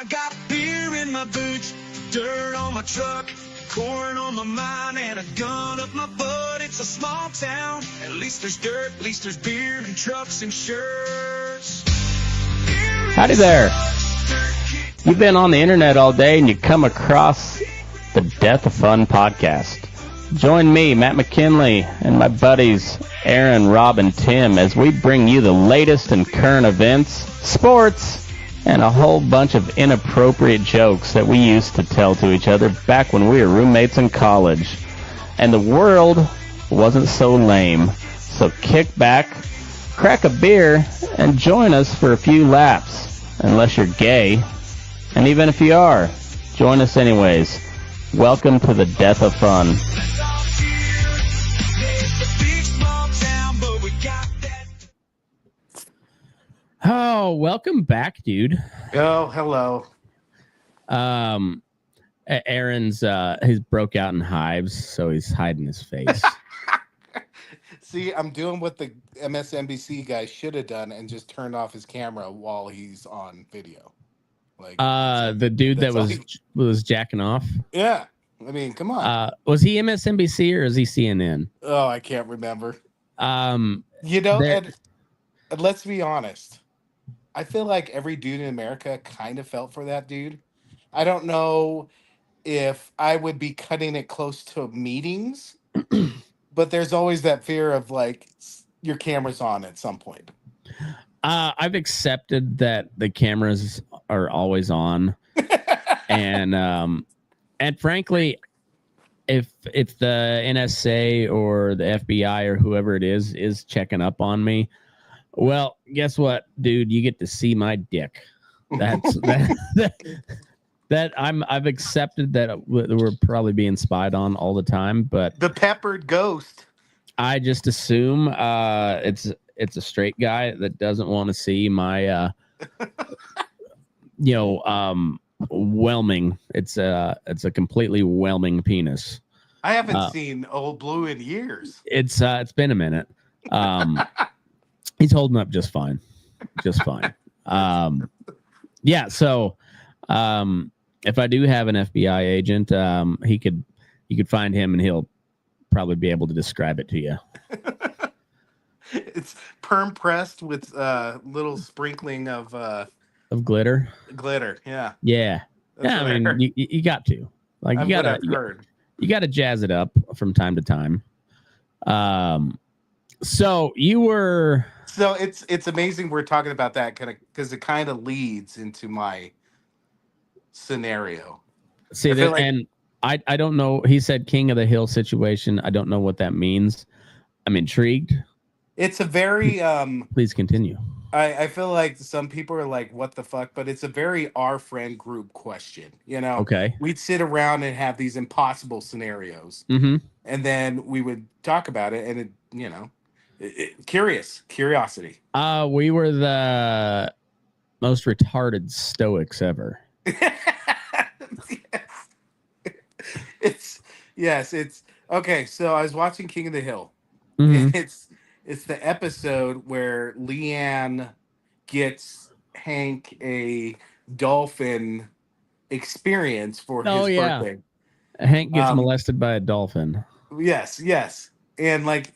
I got beer in my boots, dirt on my truck, corn on my mind, and a gun up my butt. It's a small town. At least there's dirt, at least there's beer and trucks and shirts. Howdy there. You've been on the internet all day and you come across the Death of Fun podcast. Join me, Matt McKinley, and my buddies Aaron, Rob, and Tim as we bring you the latest in current events, sports, and a whole bunch of inappropriate jokes that we used to tell to each other back when we were roommates in college. And the world wasn't so lame. So kick back, crack a beer, and join us for a few laps. Unless you're gay. And even if you are, join us anyways. Welcome to the Death of Fun. Oh, welcome back, dude. Oh, hello. Aaron's he's broke out in hives, so he's hiding his face. See, I'm doing what the MSNBC guy should have done and just turned off his camera while he's on video. Like the dude that was jacking off. Yeah, I mean, come on. Was he MSNBC or is he CNN? Oh, I can't remember. You know, and let's be honest. I feel like every dude in America kind of felt for that dude. I don't know if I would be cutting it close to meetings, but there's always that fear of like your camera's on at some point. I've accepted that the cameras are always on, and frankly, if the NSA or the FBI or whoever it is checking up on me, well, guess what, dude? You get to see my dick. That's that I've accepted that we're probably being spied on all the time, but the peppered ghost. I just assume it's a straight guy that doesn't want to see my whelming. It's a completely whelming penis. I haven't seen Old Blue in years. It's been a minute. He's holding up just fine. Yeah, so if I do have an FBI agent, you could find him and he'll probably be able to describe it to you. It's perm pressed with little sprinkling of glitter. Glitter, yeah. Yeah. That's yeah, I mean, you got to. Like you got to jazz it up from time to time. So you were. So it's amazing we're talking about that kind of because it kind of leads into my scenario. See that, like, and I don't know. He said King of the Hill situation. I don't know what that means. I'm intrigued. It's a very Please continue. I feel like some people are like, what the fuck? But it's a very our friend group question. You know? Okay. We'd sit around and have these impossible scenarios. Mm-hmm. And then we would talk about it and curiosity. We were the most retarded stoics ever. It's okay. So I was watching King of the Hill. Mm-hmm. It's the episode where Leanne gets Hank a dolphin experience for his birthday. Hank gets molested by a dolphin. Yes. And like,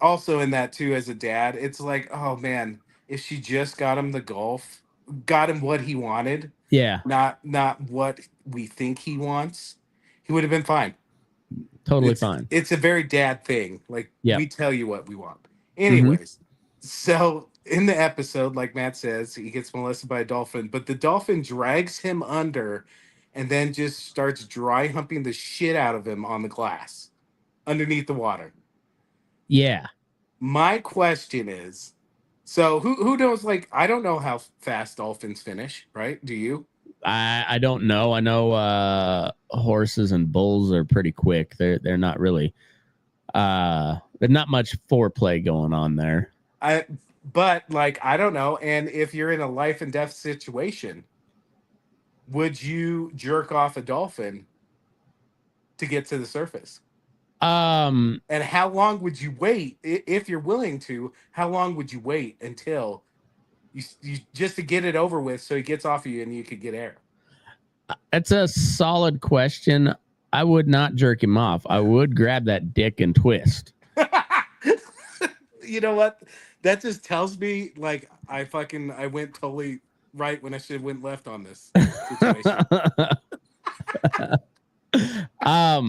also in that too, as a dad, it's like, oh man, if she just got him the golf, got him what he wanted. Yeah. Not what we think he wants, he would have been fine. Totally fine. It's a very dad thing. Like, we tell you what we want. Anyways, So in the episode, like Matt says, he gets molested by a dolphin, but the dolphin drags him under and then just starts dry humping the shit out of him on the glass underneath the water. Yeah. My question is, so who knows, like, I don't know how fast dolphins finish, right? Do you? I don't know. I know horses and bulls are pretty quick. They're not really there's not much foreplay going on there. But like, I don't know. And if you're in a life and death situation, would you jerk off a dolphin to get to the surface? And how long would you wait if you're willing to? How long would you wait until you just to get it over with, so he gets off of you and you could get air? That's a solid question. I would not jerk him off. I would grab that dick and twist. You know what? That just tells me like I went totally right when I should have went left on this situation. I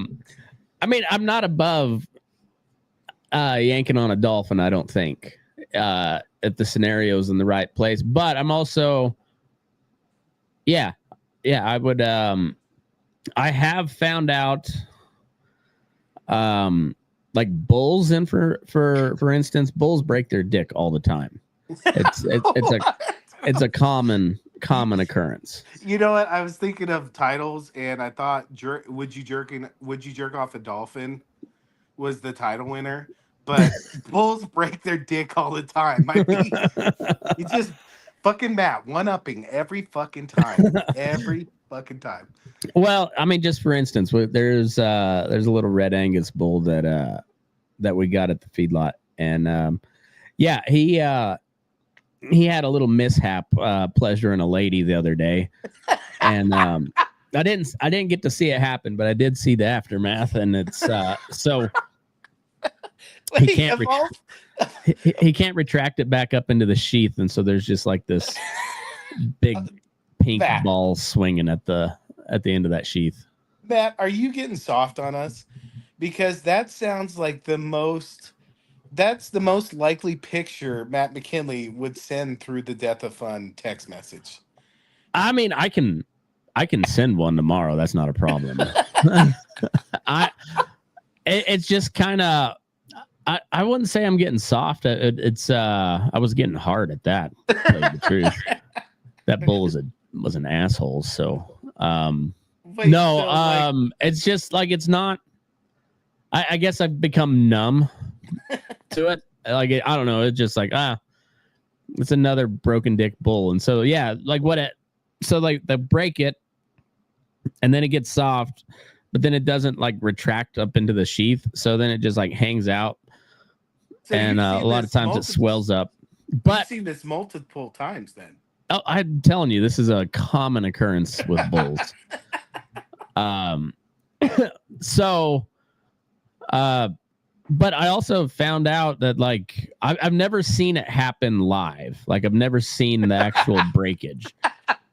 mean, I'm not above yanking on a dolphin, I don't think, if the scenario's in the right place. But I'm also, yeah, I would. I have found out, like bulls, and for instance, bulls break their dick all the time. It's a common occurrence. You know what? I was thinking of titles, and I thought, would you jerk off a dolphin? Was the title winner, but bulls break their dick all the time. I mean, it's just fucking Matt one-upping every fucking time. Well, I mean, just for instance, there's a little red Angus bull that we got at the feedlot, and he had a little mishap pleasuring a lady the other day, and I didn't get to see it happen, but I did see the aftermath, and it's so he can't retract it back up into the sheath, and so there's just like this big pink ball swinging at the end of that sheath. Matt, are you getting soft on us? Because that sounds like that's the most likely picture Matt McKinley would send through the Death of Fun text message. I mean, I can send one tomorrow. That's not a problem. It's just kind of, I wouldn't say I'm getting soft. I was getting hard at that. To tell you the truth. That bull was an asshole. So, it's just like, it's not, I guess I've become numb to it. Like, I don't know. It's just like, it's another broken dick bull. And so, yeah, like they break it and then it gets soft, but then it doesn't like retract up into the sheath. So then it just like hangs out. So and a lot of times it swells up. But you've seen this multiple times then. Oh, I'm telling you, this is a common occurrence with bulls. But I also found out that like I've never seen it happen live. Like I've never seen the actual breakage.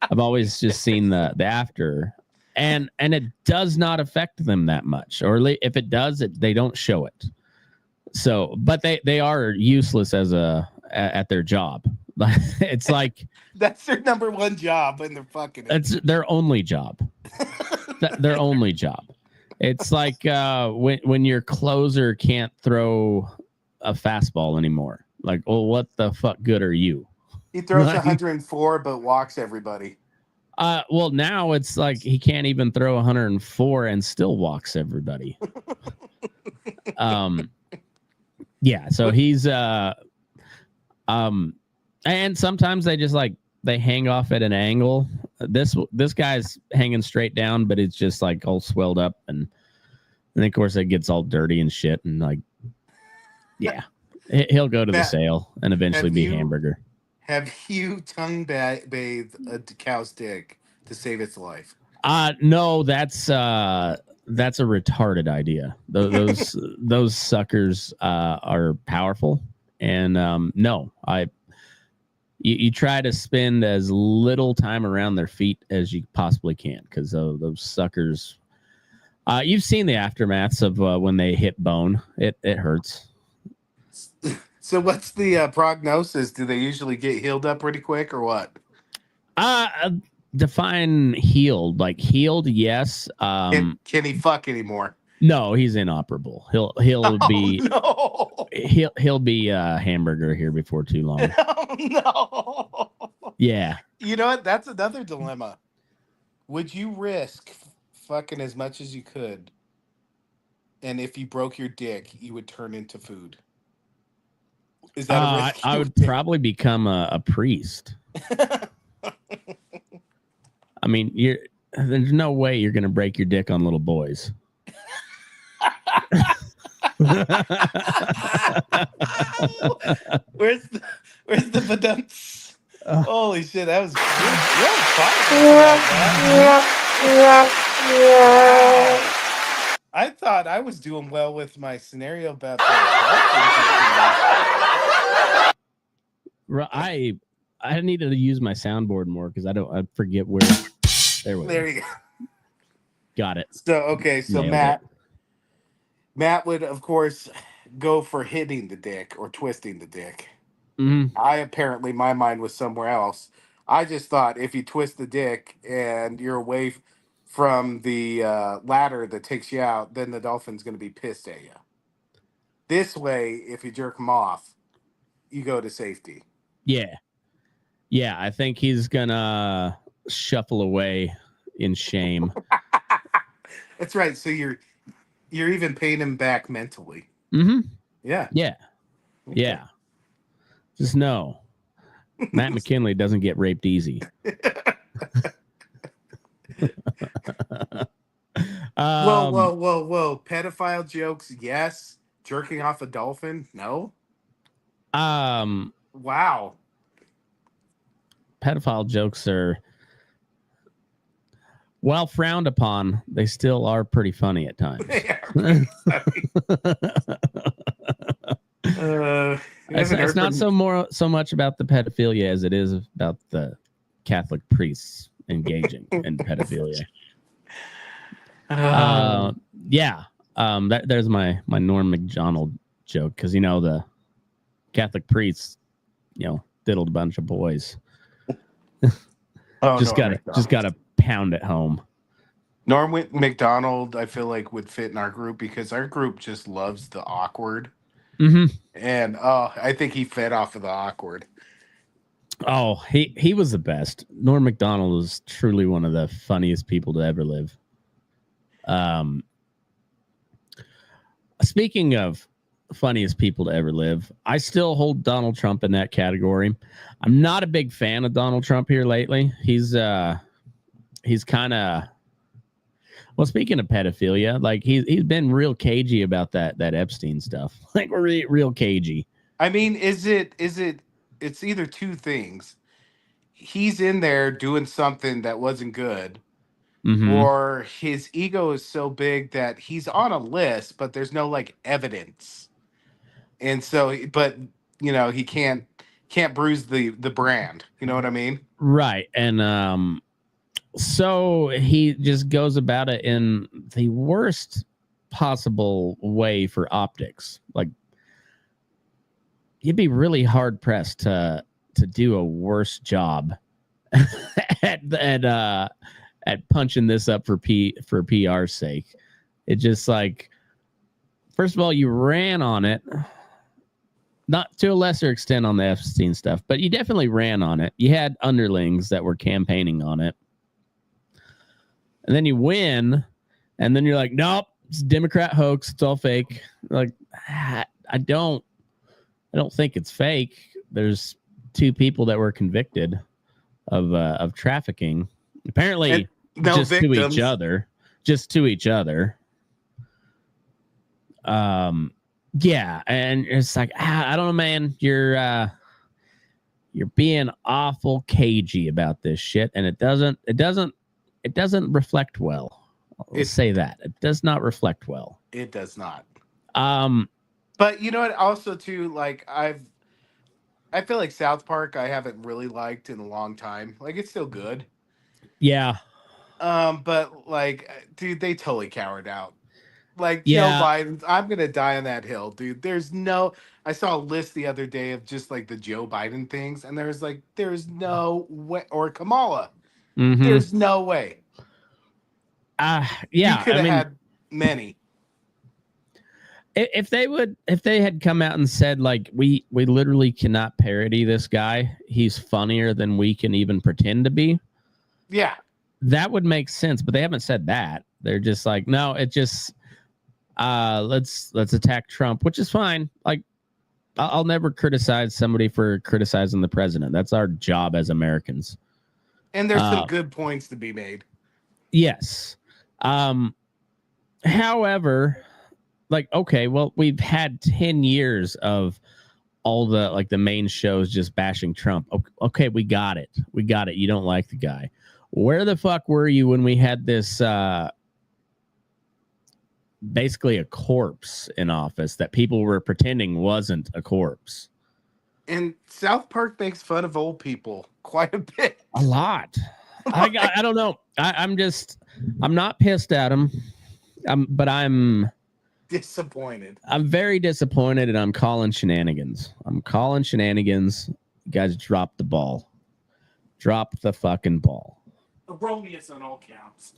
I've always just seen the after, and it does not affect them that much. Or if it does, they don't show it. So, but they are useless at their job. It's like that's their number one job, and they're fucking. It's their only job. Their only job. It's like when your closer can't throw a fastball anymore. Like, well, what the fuck good are you? He throws 104, but walks everybody. Well, now it's like he can't even throw 104 and still walks everybody. Yeah, so he's and sometimes they just like they hang off at an angle. This guy's hanging straight down, but it's just like all swelled up, and of course it gets all dirty and shit, and like, yeah, he'll go to the sale and eventually be hamburger. Have you tongue bathed a cow's dick to save its life? No, that's a retarded idea. Those suckers are powerful, and no, you try to spend as little time around their feet as you possibly can, because those suckers. You've seen the aftermaths of when they hit bone. It hurts. So what's the prognosis? Do they usually get healed up pretty quick, or what? Define healed. Like healed, yes. Can he fuck anymore? No, he's inoperable. He'll be he'll be a hamburger here before too long. Oh, no. Yeah. You know what? That's another dilemma. Would you risk fucking as much as you could, and if you broke your dick, you would turn into food? Is that a risk? I would probably become a priest. I mean, there's no way you're gonna break your dick on little boys. Where's the badumps? Holy shit, that was fun. I thought I was doing well with my scenario about that. I needed to use my soundboard more because I forget where. There you go. Got it. So Matt would of course go for hitting the dick or twisting the dick. Mm-hmm. My mind was somewhere else. I just thought if you twist the dick and you're away from the ladder that takes you out, then the dolphin's going to be pissed at you. This way, if you jerk him off, you go to safety. Yeah. Yeah, I think he's going to shuffle away in shame. That's right. So you're even paying him back mentally. Mm-hmm. Yeah. Yeah. Okay. Yeah. Just know, Matt McKinley doesn't get raped easy. Whoa. Pedophile jokes, yes. Jerking off a dolphin, no. Wow. Pedophile jokes are, while frowned upon, they still are pretty funny at times. It's not so much about the pedophilia as it is about the Catholic priests engaging in pedophilia. There's my Norm Macdonald joke, because the Catholic priests, diddled a bunch of boys. Just gotta pound it home. Norm Macdonald, I feel like, would fit in our group because our group just loves the awkward. Mm-hmm. And I think he fed off of the awkward. Oh, he was the best. Norm Macdonald was truly one of the funniest people to ever live. Speaking of funniest people to ever live, I still hold Donald Trump in that category. I'm not a big fan of Donald Trump here lately. He's kind of, well, speaking of pedophilia, like he's been real cagey about that Epstein stuff. Like real cagey. I mean, it's either two things. He's in there doing something that wasn't good, mm-hmm. or his ego is so big that he's on a list, but there's no evidence. And so, but he can't bruise the brand. You know what I mean? Right. And so he just goes about it in the worst possible way for optics. Like, you'd be really hard pressed to do a worse job at punching this up for PR's sake. It just first of all, you ran on it, not to a lesser extent on the Epstein stuff, but you definitely ran on it. You had underlings that were campaigning on it. And then you win, and then you're like, nope, it's a Democrat hoax. It's all fake. Like, I don't think it's fake. There's 2 people that were convicted of trafficking, apparently just victims. To each other. Yeah, and it's like, I don't know, man. You're being awful cagey about this shit, and it doesn't reflect well. Let's say that. It does not reflect well. It does not. But you know what? Also, too, I feel like South Park I haven't really liked in a long time. It's still good. Yeah. But dude, they totally cowered out. Joe Biden, I'm gonna die on that hill, dude. I saw a list the other day of just the Joe Biden things, and there's no way, or Kamala. Mm-hmm. There's no way. Yeah, you could have had many. If they had come out and said we literally cannot parody this guy, he's funnier than we can even pretend to be. Yeah, that would make sense. But they haven't said that. They're just no, it just let's attack Trump, which is fine. I'll never criticize somebody for criticizing the president. That's our job as Americans. And there's some good points to be made. Yes. However, okay, well, we've had 10 years of all the main shows just bashing Trump. Okay, we got it. You don't like the guy. Where the fuck were you when we had this basically a corpse in office that people were pretending wasn't a corpse? And South Park makes fun of old people quite a bit. A lot. I don't know. I'm not pissed at him. But I'm disappointed. I'm very disappointed, and I'm calling shenanigans. You guys, drop the ball. Drop the fucking ball. Erroneous on all counts.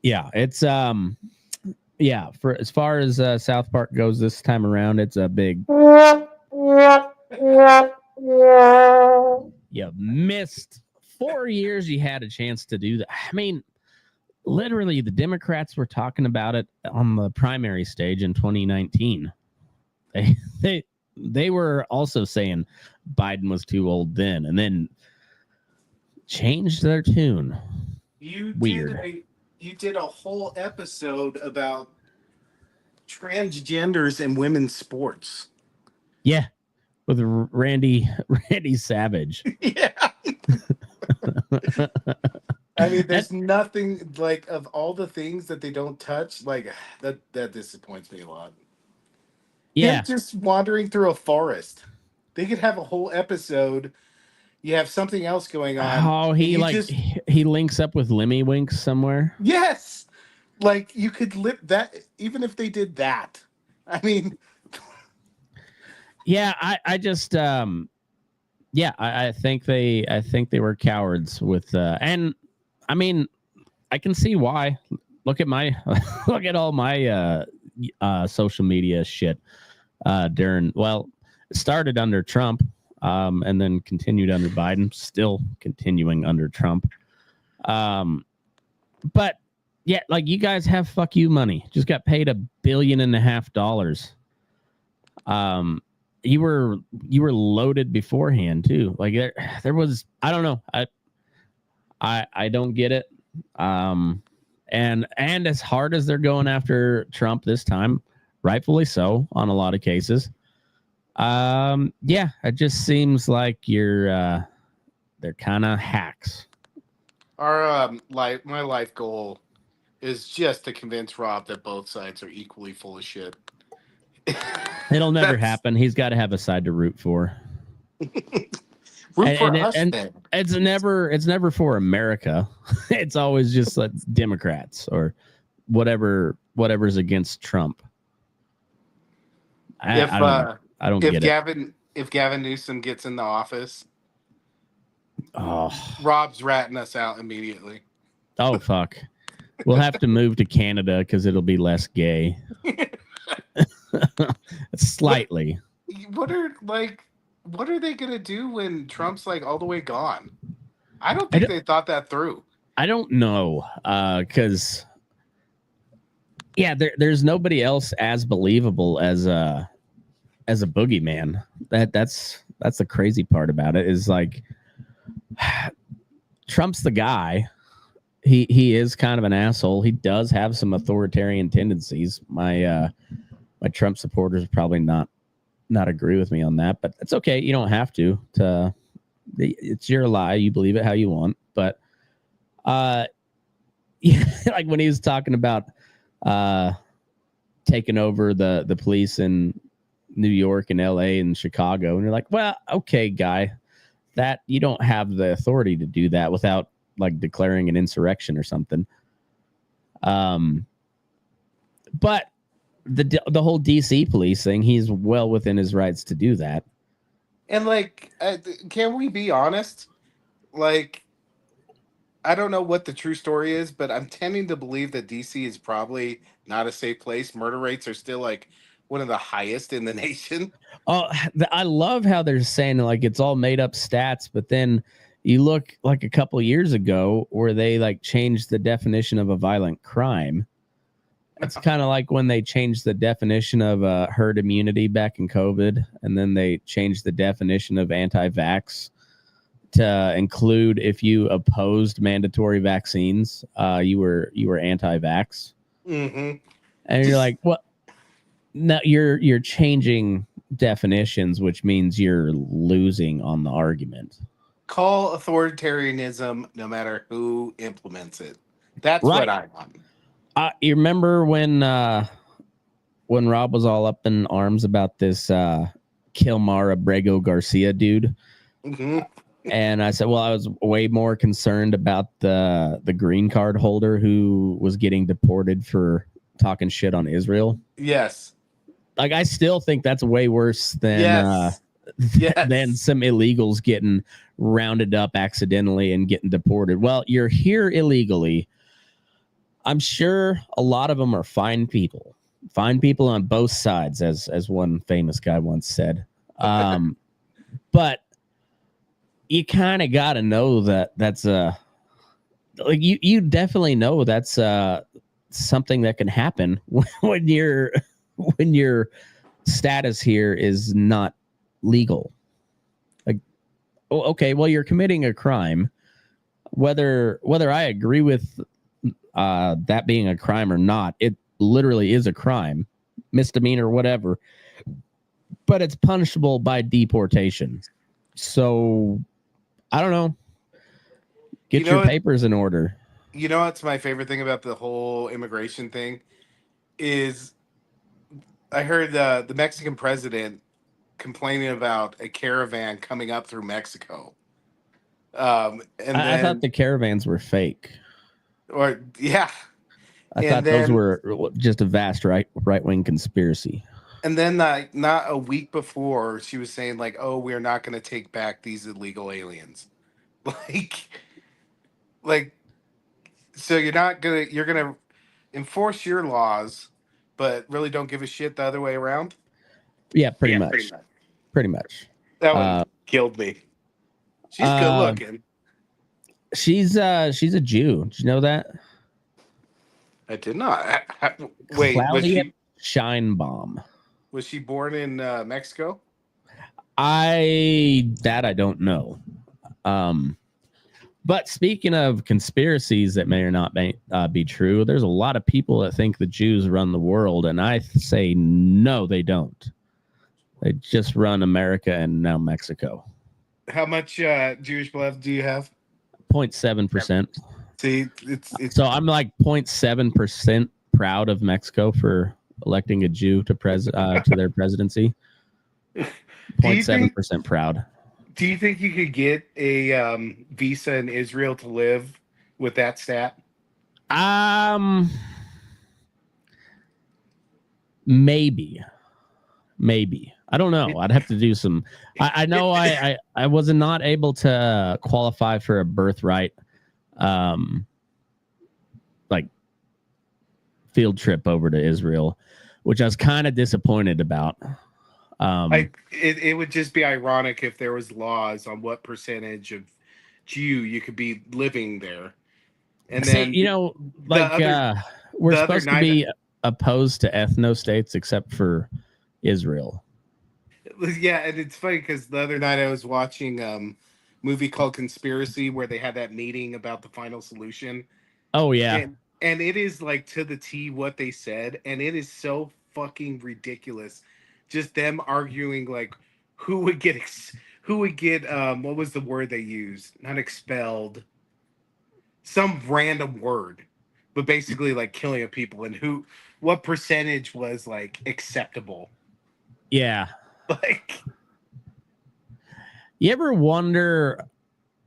Yeah, it's for as far as South Park goes this time around, it's a big. You missed 4 years. You had a chance to do that. I mean, literally, the Democrats were talking about it on the primary stage in 2019. They were also saying Biden was too old then, and then changed their tune. You did a whole episode about transgenders in women's sports. Yeah, with Randy Savage. Yeah. I mean, there's nothing like of all the things that they don't touch, like that disappoints me a lot. Yeah, him just wandering through a forest. They could have a whole episode. You have something else going on. Oh, he links up with Lemmy Winks somewhere. Yes, like you could lip that even if they did that. I mean, yeah, I just I think they were cowards with and I mean, I can see why. Look at all my social media shit it started under Trump and then continued under Biden, still continuing under Trump. But yeah, like you guys have fuck you money. Just got paid $1.5 billion. You were loaded beforehand too. Like there was, I don't know. I don't get it. And as hard as they're going after Trump this time, rightfully so on a lot of cases. It just seems like they're kind of hacks. My life goal is just to convince Rob that both sides are equally full of shit. It'll never happen. He's got to have a side to root for. It's never for America. It's always just like Democrats or whatever's against Trump. I don't get it. If Gavin Newsom gets in the office, oh, Rob's ratting us out immediately. Oh fuck. We'll have to move to Canada because it'll be less gay. Slightly. What are they gonna do when Trump's like all the way gone? I don't think they thought that through. I don't know, because there's nobody else as believable as a boogeyman. That's the crazy part about it is like Trump's the guy. He is kind of an asshole. He does have some authoritarian tendencies. My Trump supporters probably not agree with me on that, but it's okay. You don't have to. It's your lie. You believe it how you want. But like when he was talking about taking over the police in New York and LA and Chicago, and you're like, well, okay, guy, that you don't have the authority to do that without like declaring an insurrection or something. But the whole DC police thing, he's well within his rights to do that. And like, can we be honest? Like, I don't know what the true story is, but I'm tending to believe that DC is probably not a safe place. Murder rates are still like one of the highest in the nation. Oh, I love how they're saying like it's all made up stats, but then you look like a couple years ago where they like changed the definition of a violent crime. It's kind of like when they changed the definition of herd immunity back in COVID, and then they changed the definition of anti-vax to include if you opposed mandatory vaccines, you were anti-vax. Mm-hmm. And you're like, what? No, you're changing definitions, which means you're losing on the argument. call authoritarianism no matter who implements it. That's right. what I want. You remember when Rob was all up in arms about this Kilmar Abrego Garcia dude? Mm-hmm. And I said, well, I was way more concerned about the green card holder who was getting deported for talking shit on Israel. Yes. Like, I still think that's way worse than yes. than some illegals getting rounded up accidentally and getting deported. Well, you're here illegally. I'm sure a lot of them are fine people on both sides, as one famous guy once said. But you kind of got to know that's like you definitely know that's something that can happen when your status here is not legal. Like, okay, well, you're committing a crime, whether I agree with that being a crime or not. It literally is a crime, misdemeanor, whatever, but it's punishable by deportation. So I don't know. Get your papers in order. You know what's my favorite thing about the whole immigration thing is I heard the Mexican president complaining about a caravan coming up through Mexico. I thought the caravans were fake. Or yeah. I thought those were just a vast right-wing conspiracy. And then not a week before, she was saying like, "Oh, we're not going to take back these illegal aliens." Like, so you're gonna enforce your laws, but really don't give a shit the other way around. Yeah, pretty much. That one killed me. She's good looking. She's a Jew. Did you know that? I did not. Wait, Claudia Scheinbaum. Was she born in Mexico? I don't know. But speaking of conspiracies that may or not be true, there's a lot of people that think the Jews run the world, and I say no, they don't. They just run America and now Mexico. How much Jewish blood do you have? 0.7%. See, so I'm like 0.7% proud of Mexico for electing a Jew to their presidency. 0.7% proud. Do you think you could get a visa in Israel to live with that stat? Maybe. I don't know. I'd have to do some. I know I was not able to qualify for a birthright, like field trip over to Israel, which I was kind of disappointed about. It would just be ironic if there was laws on what percentage of Jew you could be living there, and then we're supposed to be opposed to ethno states except for Israel. Yeah, and it's funny because the other night I was watching a movie called Conspiracy where they had that meeting about the final solution. Oh yeah, and it is like to the T what they said, and it is so fucking ridiculous. Just them arguing like who would get what was the word they used? Not expelled. Some random word. But basically like killing of people and what percentage was like acceptable. Yeah. Like, you ever wonder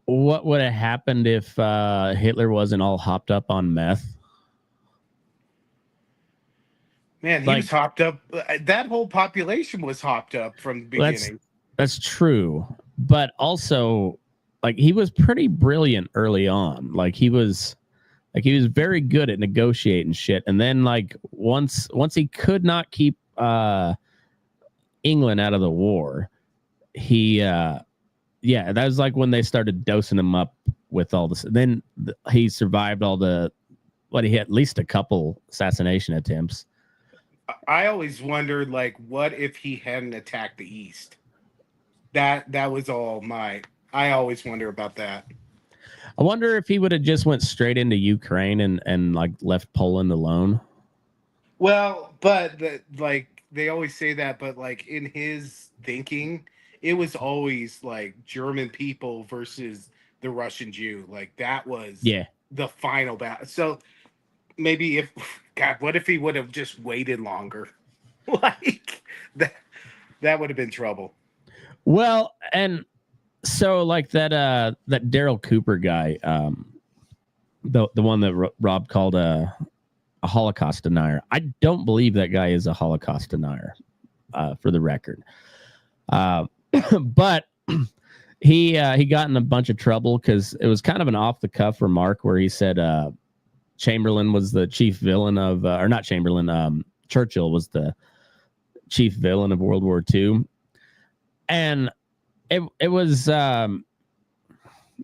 what would have happened if Hitler wasn't all hopped up on meth? Man, he was hopped up. That whole population was hopped up from the beginning. That's true. But also, like, he was pretty brilliant early on. Like, he was very good at negotiating shit. And then, like, once he could not keep England out of the war, that was like when they started dosing him up with all this. Then he survived all he had at least a couple assassination attempts. I always wondered, like, what if he hadn't attacked the East? That was all I always wonder about that. I wonder if he would have just went straight into Ukraine and like left Poland alone. Well, but like they always say that, but like in his thinking, it was always like German people versus the Russian Jew. Like that was the final battle. So maybe if God, what if he would have just waited longer? Like that would have been trouble. Well, and so like that Daryl Cooper guy, the one that Rob called a Holocaust denier. I don't believe that guy is a Holocaust denier, for the record. But he got in a bunch of trouble because it was kind of an off the cuff remark where he said Chamberlain was the chief villain of, or not Chamberlain, Churchill was the chief villain of World War II. And it was the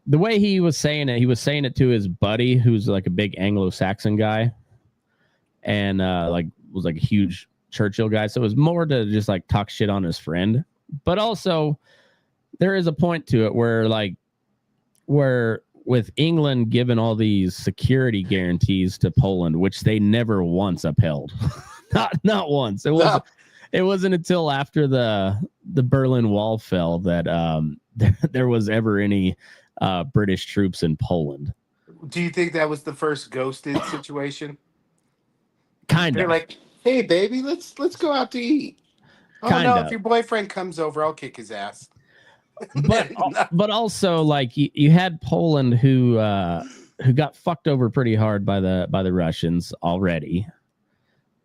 way he was saying it to his buddy, who's like a big Anglo-Saxon guy, and like was like a huge Churchill guy. So it was more to just like talk shit on his friend, but also there is a point to it where with England given all these security guarantees to Poland, which they never once upheld, not once. It wasn't until after the Berlin Wall fell that there was ever any British troops in Poland. Do you think that was the first ghosted situation? Kind of. They're like, hey, baby, let's go out to eat. Oh, no, if your boyfriend comes over, I'll kick his ass. But also, like, you had Poland who got fucked over pretty hard by the Russians already.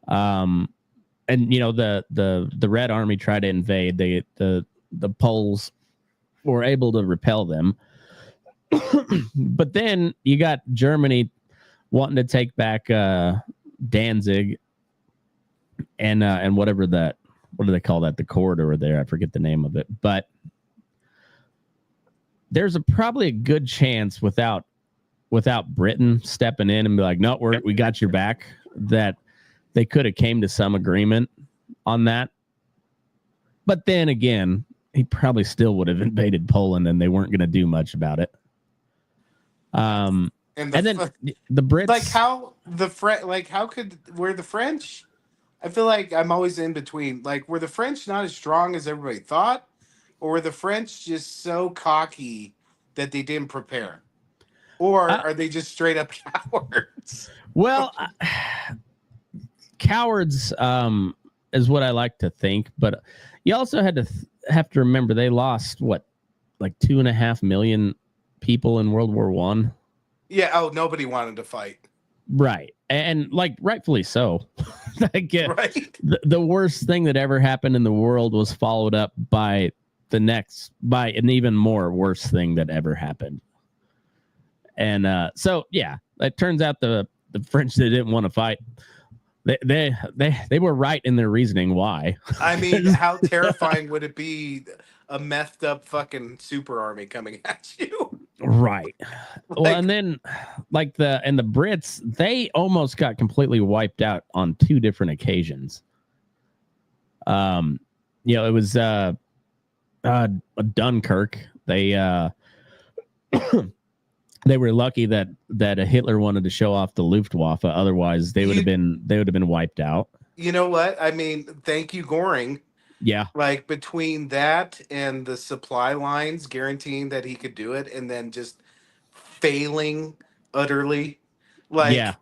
And, you know, the Red Army tried to invade. The Poles were able to repel them. But then you got Germany wanting to take back Danzig and whatever that, what do they call that? The corridor there. I forget the name of it. But there's probably a good chance without Britain stepping in and be like, no, we got your back, that they could have came to some agreement on that. But then again, he probably still would have invaded Poland and they weren't going to do much about it. And then the Brits, like how were the French? I feel like I'm always in between. Like, were the French not as strong as everybody thought, or were the French just so cocky that they didn't prepare, or are they just straight up cowards? Well, cowards is what I like to think, but you also have to remember they lost like 2.5 million people in World War I. Yeah. Oh, nobody wanted to fight. Right. And like rightfully so. Like, right. The worst thing that ever happened in the world was followed up by an even more worse thing that ever happened. And so yeah, it turns out the French, they didn't want to fight. They were right in their reasoning why. I mean, how terrifying would it be, a methed up fucking super army coming at you? Right. Well, and then like the Brits, they almost got completely wiped out on 2 different occasions. You know, it was Dunkirk. They they were lucky that Hitler wanted to show off the Luftwaffe. Otherwise, they would have been wiped out. You know what? I mean, thank you, Goring. Yeah. Like between that and the supply lines guaranteeing that he could do it, and then just failing utterly. Like, yeah.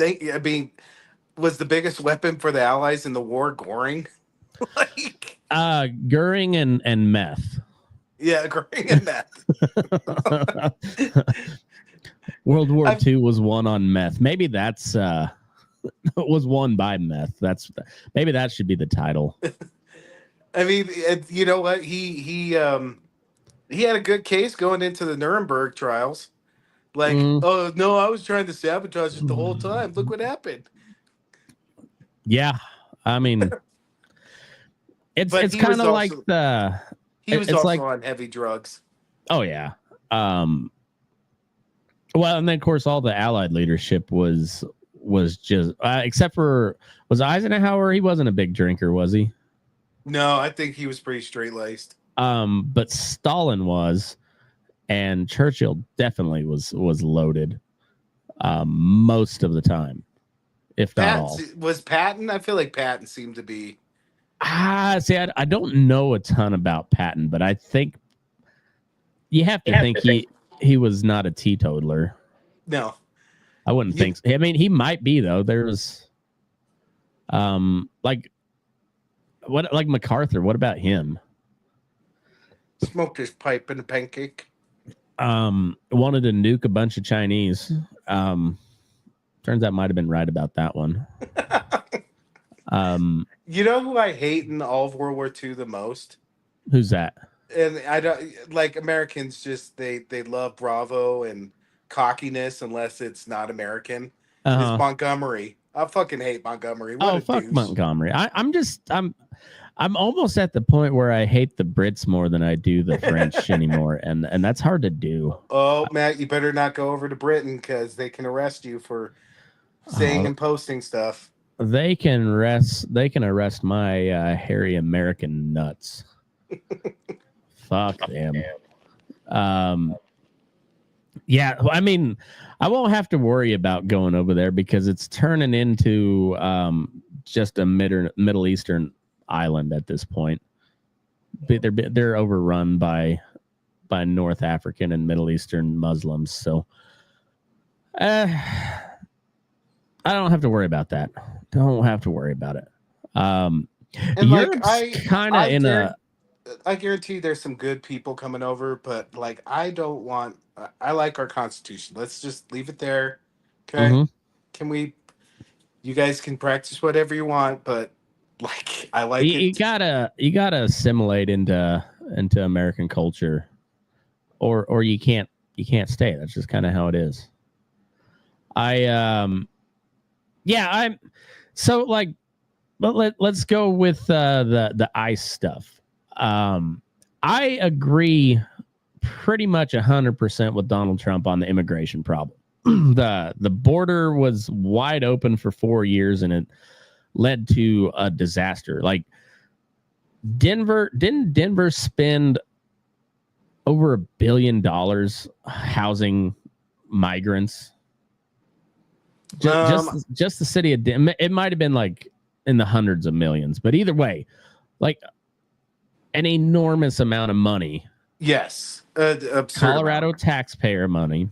I mean, was the biggest weapon for the Allies in the war Goring? Like, Goering and meth. Yeah, Goring and meth. World War II was won on meth. Maybe that's was won by meth. Maybe that should be the title. I mean, you know what? He had a good case going into the Nuremberg trials. Like, oh no, I was trying to sabotage it the whole time. Look what happened. Yeah, I mean, it's kind of like he was also on heavy drugs. Oh yeah. Well, and then of course all the Allied leadership was just except for, was Eisenhower? He wasn't a big drinker, was he? No, I think he was pretty straight-laced. But Stalin was, and Churchill definitely was loaded most of the time, if not all. Was Patton? I feel like Patton seemed to be See, I don't know a ton about Patton, but I think you have to think he was not a teetotaler. No, I wouldn't think so. I mean, he might be though. There's, like MacArthur. What about him? Smoked his pipe in a pancake. Wanted to nuke a bunch of Chinese. Turns out might have been right about that one. You know who I hate in all of World War II the most? Who's that? And I don't like Americans. Just they love Bravo and cockiness unless it's not American. It's Montgomery. I fucking hate Montgomery. What fuck douche. Montgomery. I'm almost at the point where I hate the Brits more than I do the French anymore, and that's hard to do. Oh, Matt, you better not go over to Britain because they can arrest you for saying and posting stuff. They can arrest my hairy American nuts. Fuck them. Yeah, I mean, I won't have to worry about going over there because it's turning into just a Middle Eastern island at this point. They're overrun by North African and Middle Eastern Muslims, so I don't have to worry about that. Don't have to worry about it. And Europe's kind of in a. I guarantee there's some good people coming over, but like I don't want. I like our Constitution. Let's just leave it there. Okay? Mm-hmm. Can we? You guys can practice whatever you want, but like I like it. You gotta assimilate into American culture, or you can't stay. That's just kind of how it is. So like, let's go with the ICE stuff. I agree pretty much 100% with Donald Trump on the immigration problem. The border was wide open for 4 years and it led to a disaster. Like didn't Denver spend over $1 billion housing migrants? Just the city of Denver. It might have been like in the hundreds of millions, but either way, like an enormous amount of money. Yes, Colorado taxpayer money.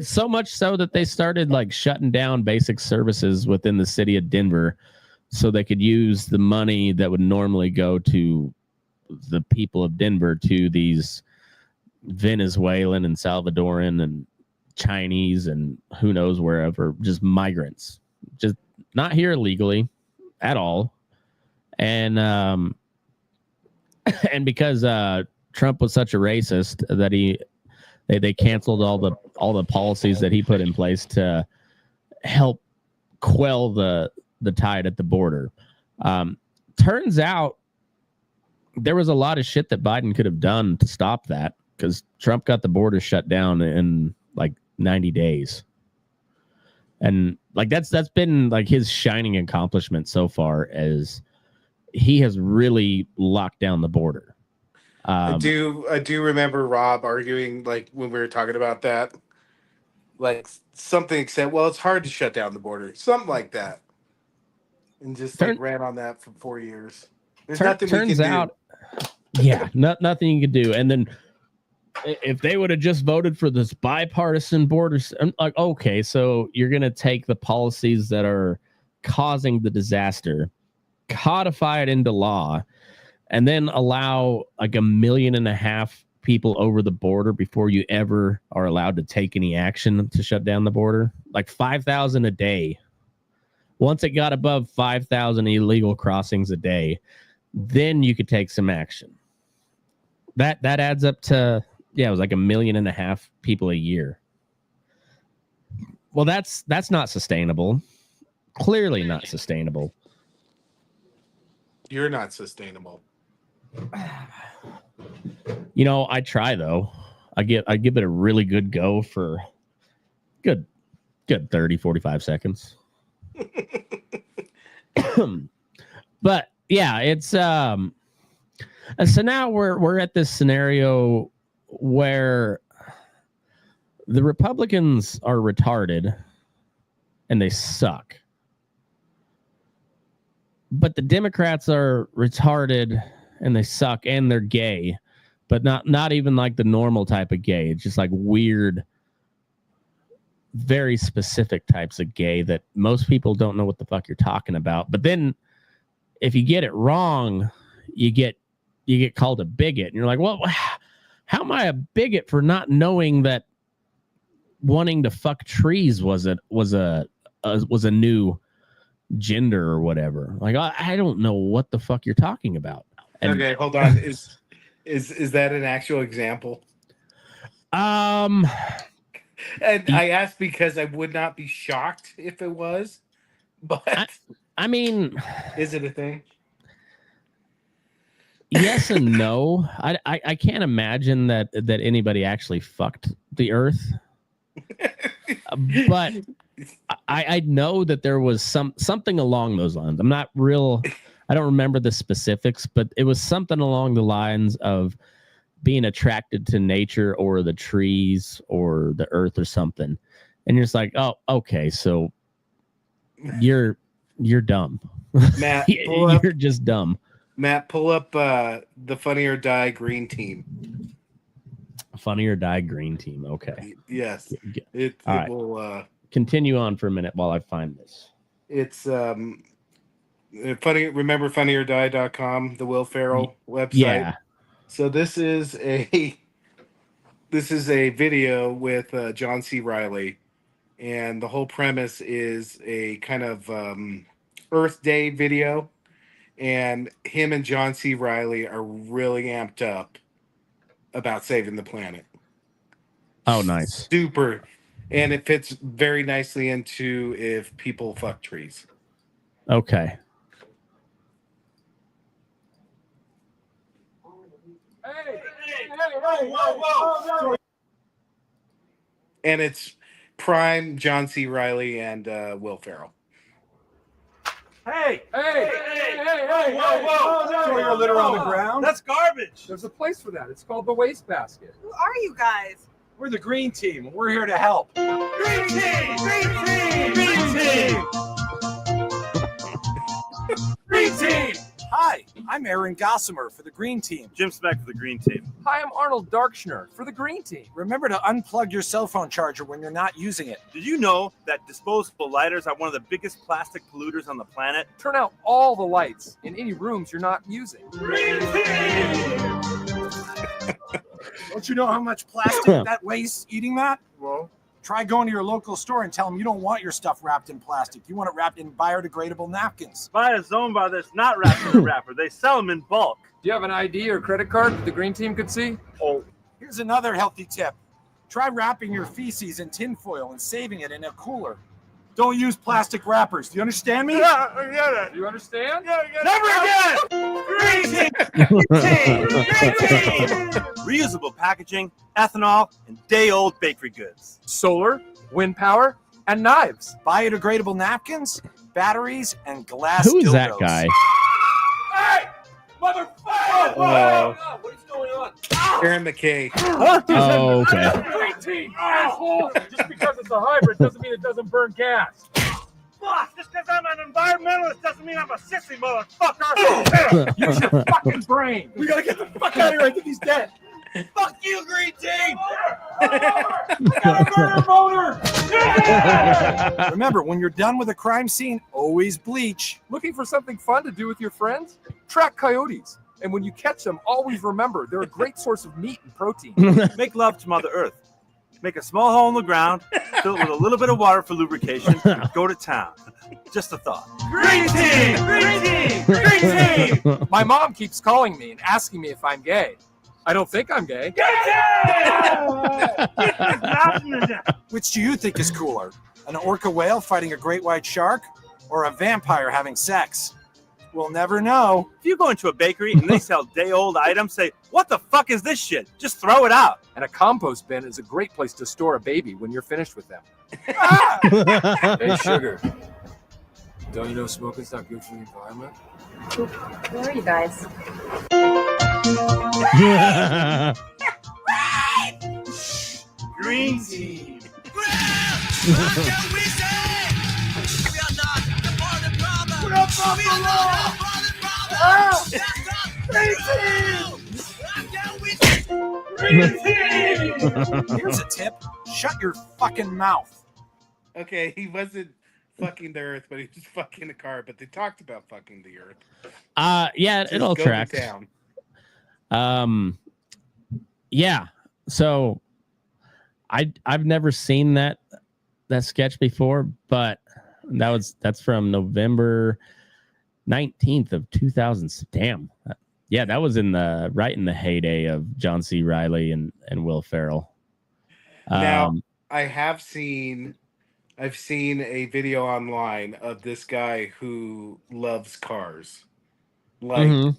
So much so that they started like shutting down basic services within the city of Denver so they could use the money that would normally go to the people of Denver to these Venezuelan and Salvadoran and Chinese and who knows wherever, just migrants, just not here illegally at all. And and because Trump was such a racist that they canceled all the policies that he put in place to help quell the tide at the border. Turns out there was a lot of shit that Biden could have done to stop that because Trump got the border shut down in like 90 days. And like that's been like his shining accomplishment so far, as he has really locked down the border. I do remember Rob arguing like when we were talking about that, like something said, well, it's hard to shut down the border, something like that, and just like ran on that for 4 years. There's nothing we can do. Yeah, nothing you could do. And then if they would have just voted for this bipartisan border, I'm like, okay, so you're going to take the policies that are causing the disaster, codify it into law, and then allow like 1.5 million people over the border before you ever are allowed to take any action to shut down the border. Like 5,000 a day. Once it got above 5,000 illegal crossings a day, then you could take some action. That adds up to, it was like 1.5 million people a year. Well, that's not sustainable. Clearly not sustainable. You're not sustainable. You know, I try though. I give it a really good go for good 30, 45 seconds. But yeah, it's so now we're at this scenario where the Republicans are retarded and they suck. but the Democrats are retarded and they suck and they're gay, but not even like the normal type of gay. It's just like weird, very specific types of gay that most people don't know what the fuck you're talking about. But then if you get it wrong, you get called a bigot, and you're like, well, how am I a bigot for not knowing that wanting to fuck trees was a new gender or whatever? Like, I don't know what the fuck you're talking about. And, okay, hold on. Is that an actual example? And I asked because I would not be shocked if it was, but I mean, is it a thing? Yes and no. I can't imagine that anybody actually fucked the earth. But I know that there was something along those lines. I don't remember the specifics, but it was something along the lines of being attracted to nature or the trees or the earth or something. And you're just like, oh, okay, so you're dumb. Matt, you're just dumb. Matt, pull up the Funny or Die Green Team. Funny or Die Green Team. Okay. Yes. It will continue on for a minute while I find this. It's funny. Remember funnyorDie.com, the Will Ferrell website. Yeah. So this is a video with John C. Reilly, and the whole premise is a kind of Earth Day video. And him and John C. Reilly are really amped up about saving the planet. Oh, nice. Super. And it fits very nicely into if people fuck trees. Okay. Hey, whoa. And it's prime John C. Reilly and Will Ferrell. Hey, whoa. Throw your litter on the ground. That's garbage. There's a place for that. It's called the wastebasket. Who are you guys? We're the Green Team, and we're here to help. Green team. Hi, I'm Aaron Gossamer for the Green Team. Jim Speck for the Green Team. Hi, I'm Arnold Darkschner for the Green Team. Remember to unplug your cell phone charger when you're not using it. Did you know that disposable lighters are one of the biggest plastic polluters on the planet? Turn out all the lights in any rooms you're not using. Green team. Don't you know how much plastic that wastes eating that? Well, try going to your local store and tell them you don't want your stuff wrapped in plastic. You want it wrapped in biodegradable napkins. Buy a Zone Bar that's not wrapped in a wrapper. They sell them in bulk. Do you have an ID or credit card that the Green Team could see? Oh, here's another healthy tip. Try wrapping your feces in tinfoil and saving it in a cooler. Don't use plastic wrappers. Do you understand me? Yeah, I get it. Do you understand? Yeah, I get never it. again. Green team. Reusable packaging, ethanol, and day-old bakery goods. Solar, wind power, and knives. Biodegradable napkins, batteries, and glass Who is dildos. that guy? Hey, motherfucker! What is going on? Aaron McKay. Oh, okay. Green Team, asshole! Just because it's a hybrid doesn't mean it doesn't burn gas. Fuck, just because I'm an environmentalist doesn't mean I'm a sissy, motherfucker. Use your fucking brain. We gotta get the fuck out of here. I think he's dead. Fuck you, Green Team! Remember, when you're done with a crime scene, always bleach. Looking for something fun to do with your friends? Track coyotes. And when you catch them, always remember they're a great source of meat and protein. Make love to Mother Earth. Make a small hole in the ground, fill it with a little bit of water for lubrication, and go to town. Just a thought. Green Team! Green Team! Green Team! My mom keeps calling me and asking me if I'm gay. I don't think I'm gay. Which do you think is cooler? An orca whale fighting a great white shark? Or a vampire having sex? We'll never know. If you go into a bakery and they sell day-old items, say, what the fuck is this shit? Just throw it out. And a compost bin is a great place to store a baby when you're finished with them. Hey, Sugar. Don't you know smoking's not good for the environment? Who are you guys? Green Team. What can we say? We are not a part of the problem. Here's a tip. Shut your fucking mouth. Okay, he wasn't fucking the earth, but he was fucking the car. But they talked about fucking the earth. Yeah, Just it all go to tracks. town. Yeah. So I've never seen that sketch before, but that's from November 19th of 2000. Damn. Yeah, that was right in the heyday of John C. Reilly and Will Ferrell. Now, I've seen a video online of this guy who loves cars. Like, mm-hmm.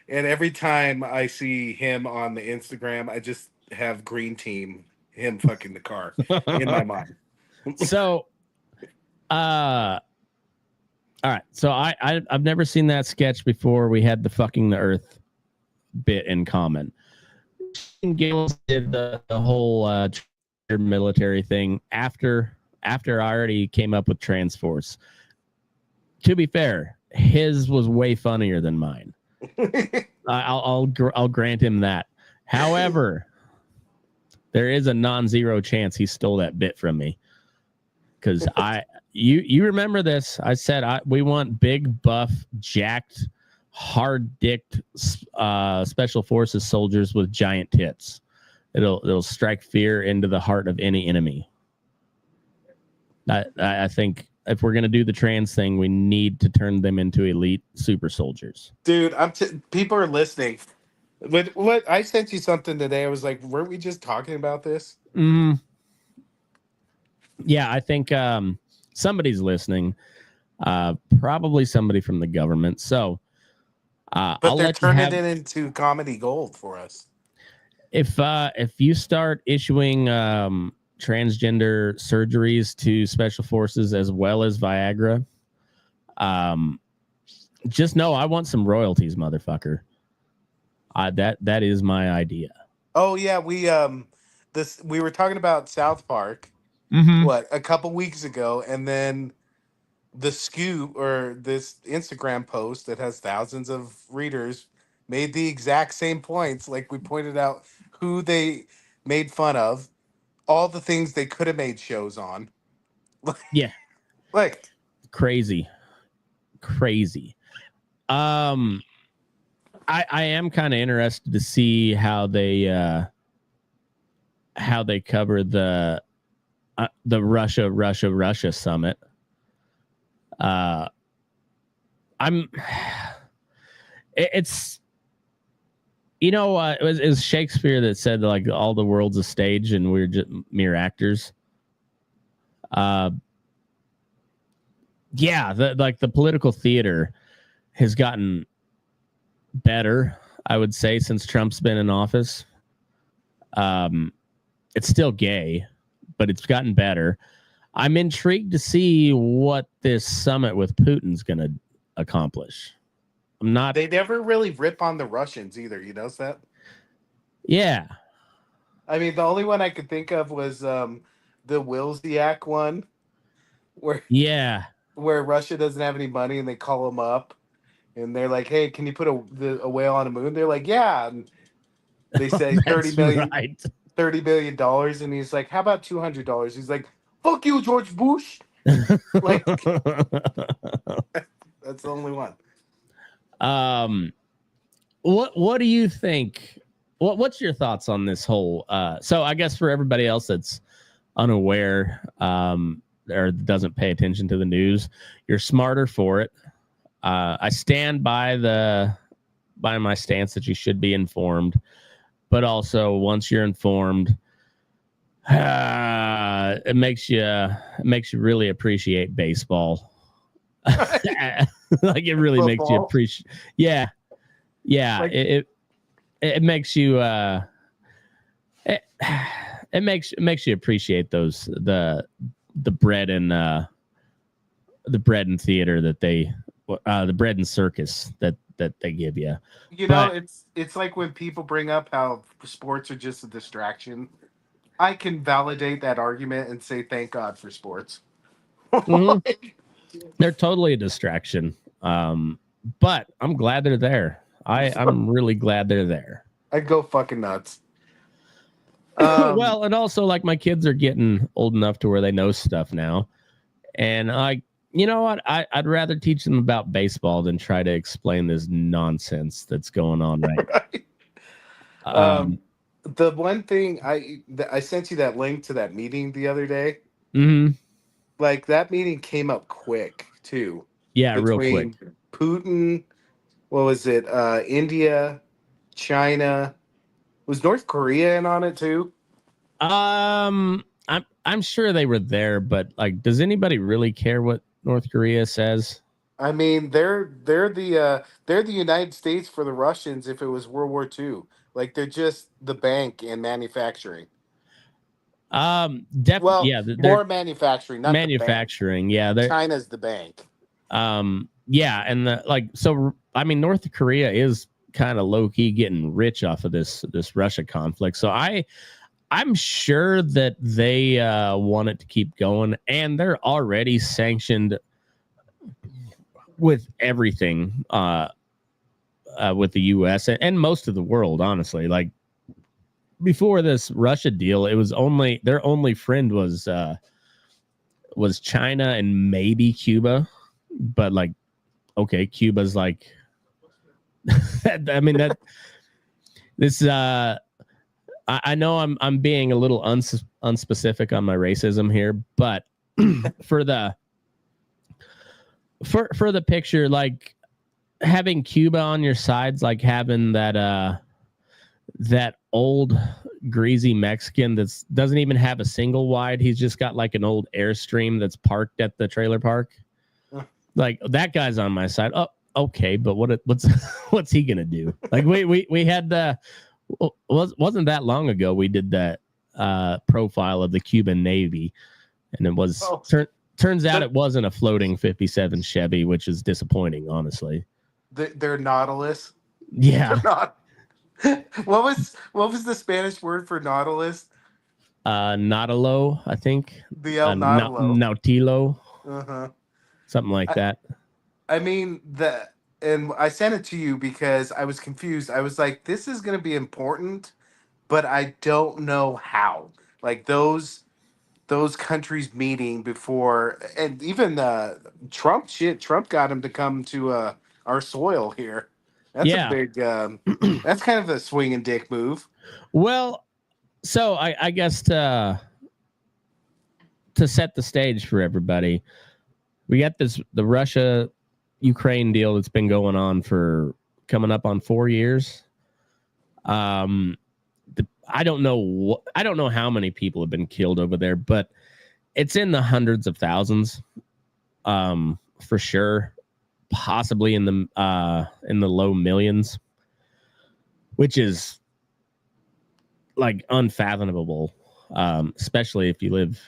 And every time I see him on the Instagram, I just have green team him fucking the car in my mind. So, all right. So I've never seen that sketch before. We had the fucking the earth bit in common. Gales did the whole military thing after I already came up with Transforce. To be fair, his was way funnier than mine. I'll grant him that. However, there is a non-zero chance he stole that bit from me. Because you remember this? I said we want big, buff, jacked, hard-dicked special forces soldiers with giant tits. It'll strike fear into the heart of any enemy. I think if we're gonna do the trans thing, we need to turn them into elite super soldiers. Dude, people are listening. What I sent you something today. I was like, weren't we just talking about this? Yeah, I think somebody's listening. Probably somebody from the government. So, but I'll they're let turning it into comedy gold for us. If you start issuing transgender surgeries to special forces as well as Viagra, just know I want some royalties, motherfucker. That is my idea. Oh yeah, we were talking about South Park, a couple weeks ago, and then the Scoop or this Instagram post that has thousands of readers made the exact same points. Like we pointed out who they made fun of, all the things they could have made shows on. Yeah, like crazy. I am kind of interested to see how they cover the Russia summit. It's it was Shakespeare that said like all the world's a stage and we're just mere actors. The political theater has gotten better, I would say, since Trump's been in office. It's still gay, but it's gotten better. I'm intrigued to see what this summit with Putin's going to accomplish. They never really rip on the Russians either. You notice that? Yeah. I mean, the only one I could think of was the Wilsiak one, where Russia doesn't have any money and they call him up and they're like, "Hey, can you put a whale on the moon?" They're like, "Yeah." And they say $30 billion, and he's like, "How about $200?" He's like, "Fuck you, George Bush." Like, that's the only one. What do you think? What's your thoughts on this whole? So I guess for everybody else that's unaware or doesn't pay attention to the news, you're smarter for it. I stand by my stance that you should be informed, but also once you're informed, it makes you really appreciate baseball. Like it really makes you appreciate. Yeah. Like, it makes you it makes you appreciate those the bread and theater that they the bread and circus that they give you. It's like when people bring up how sports are just a distraction. I can validate that argument and say thank God for sports. They're totally a distraction. But I'm glad they're there. I'm really glad they're there. I'd go fucking nuts. Well, and also like my kids are getting old enough to where they know stuff now. And you know what? I'd rather teach them about baseball than try to explain this nonsense that's going on right now. The one thing I sent you that link to that meeting the other day. Mm-hmm. Like that meeting came up quick too. Yeah, real quick. Putin, what was it? India, China. Was North Korea in on it too? I'm sure they were there, but like, does anybody really care what North Korea says? I mean, they're the United States for the Russians if it was World War II. Like they're just the bank and manufacturing. Definitely. Well, yeah, more manufacturing, not manufacturing. The bank. Yeah, China's the bank. Yeah, and so I mean, North Korea is kind of low key getting rich off of this Russia conflict. So I'm sure that they want it to keep going, and they're already sanctioned with everything with the U.S. and most of the world, honestly. Like before this Russia deal, it was only their only friend was China and maybe Cuba, but like, okay, Cuba's like, I mean that this. I know I'm being a little unspecific on my racism here, but for the picture, like having Cuba on your sides, like having that old greasy Mexican that doesn't even have a single wide. He's just got like an old Airstream that's parked at the trailer park. Like that guy's on my side. Oh, okay, but what's he gonna do? Like we had wasn't that long ago we did that profile of the Cuban Navy, and it was turns out it wasn't a floating 57 Chevy, which is disappointing, honestly. They're Nautilus. Yeah. What was the Spanish word for Nautilus? Nautilo, I think. The El Nautilo. Nautilo. Uh-huh. Something like that. I mean, and I sent it to you because I was confused. I was like, this is going to be important, but I don't know how. Like those countries meeting before, and even Trump got him to come to our soil here. That's a big, that's kind of a swinging dick move. Well, so I guess to set the stage for everybody, we got the Russia-Ukraine deal that's been going on for coming up on 4 years. I don't know how many people have been killed over there, but it's in the hundreds of thousands, for sure. Possibly in the low millions, which is like unfathomable, especially if you live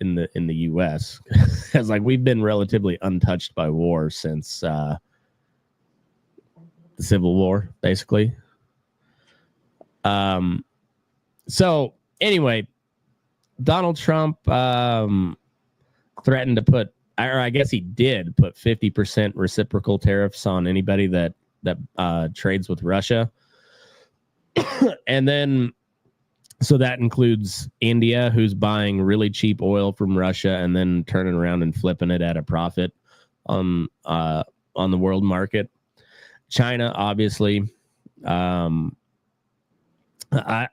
in the U.S. because like we've been relatively untouched by war since the Civil War, basically. So anyway, Donald Trump threatened to put, or I guess he did put 50% reciprocal tariffs on anybody that trades with Russia. And then, so that includes India, who's buying really cheap oil from Russia and then turning around and flipping it at a profit on the world market. China, obviously. I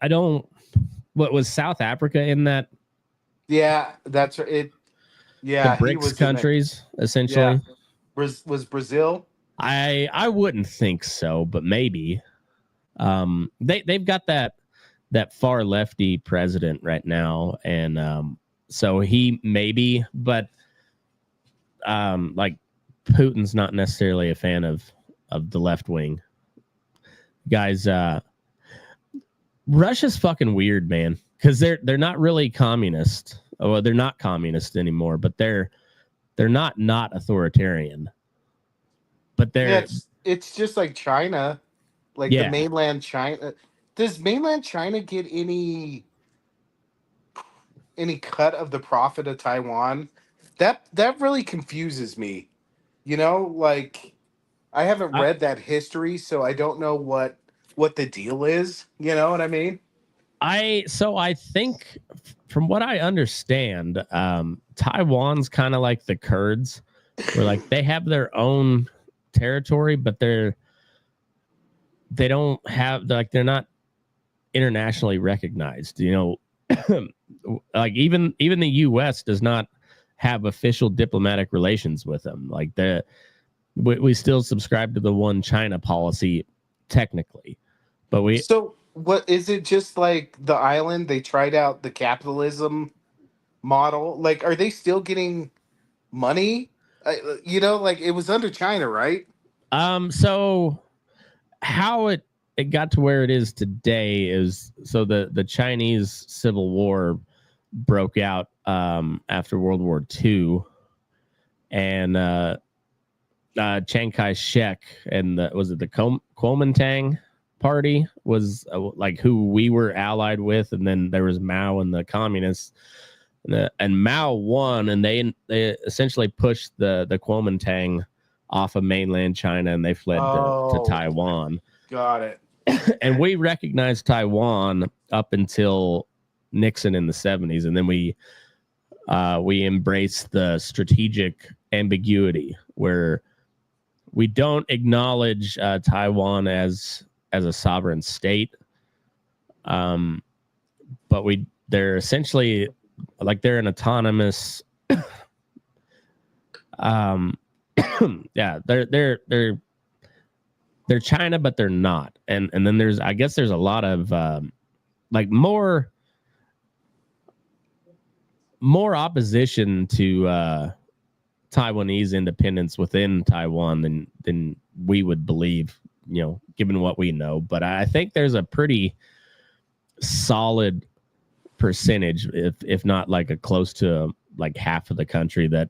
don't. What was South Africa in that? Yeah, that's it. Yeah, the BRICS countries, essentially. Yeah. Was Brazil? I wouldn't think so, but maybe. They've got that far lefty president right now, and so he maybe, but like Putin's not necessarily a fan of the left wing guys. Russia's fucking weird, man, because they're not really communist. Well, they're not communist anymore, but they're not authoritarian. But they're it's just like China, like the mainland China. Does mainland China get any cut of the profit of Taiwan? that really confuses me. You know, like I haven't read that history, so I don't know what the deal is. You know what I mean? I think from what I understand, Taiwan's kind of like the Kurds, where like they have their own territory, but they don't have they're not internationally recognized. You know, like even the U.S. does not have official diplomatic relations with them. Like we still subscribe to the one China policy technically, but we. So what is it? Just like the island, they tried out the capitalism model. Like, are they still getting money? You know, like it was under China, right? So how it got to where it is today is so the Chinese Civil War broke out after World War II, and Chiang Kai-shek and was it the Kuomintang party was like who we were allied with, and then there was Mao and the communists, and Mao won, and they essentially pushed the Kuomintang off of mainland China, and they fled to Taiwan. Got it. And we recognized Taiwan up until Nixon in the 70s, and then we embraced the strategic ambiguity where we don't acknowledge Taiwan as a sovereign state, but they're essentially like they're an autonomous. Yeah, they're China, but they're not. And then there's a lot of like more opposition to Taiwanese independence within Taiwan than we would believe, you know, given what we know. But I think there's a pretty solid percentage, if not like a close to like half of the country that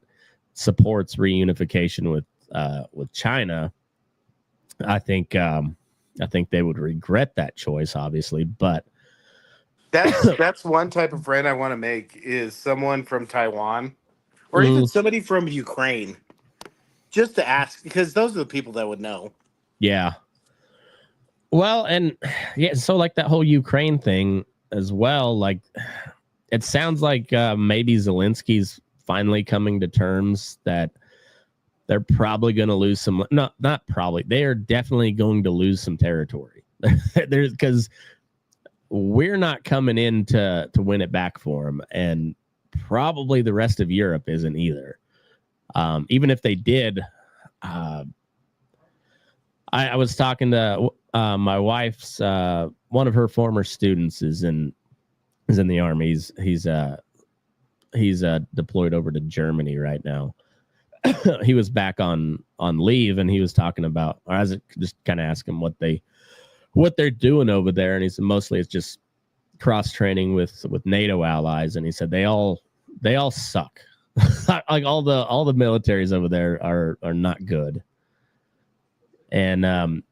supports reunification with China. I think they would regret that choice, obviously, but that's one type of friend I want to make is someone from Taiwan or even somebody from Ukraine, just to ask, because those are the people that would know. Yeah. Well, and yeah, so like that whole Ukraine thing as well, like it sounds like maybe Zelensky's finally coming to terms that they're probably going to lose some. Not probably. They are definitely going to lose some territory. There's because we're not coming in to win it back for them, and probably the rest of Europe isn't either. Even if they did, I was talking to my wife's one of her former students is in the army. He's deployed over to Germany right now. He was back on leave, and he was talking about, or I was just kind of asking what they're doing over there, and he said mostly it's just cross training with NATO allies, and he said they all suck. Like all the militaries over there are not good, and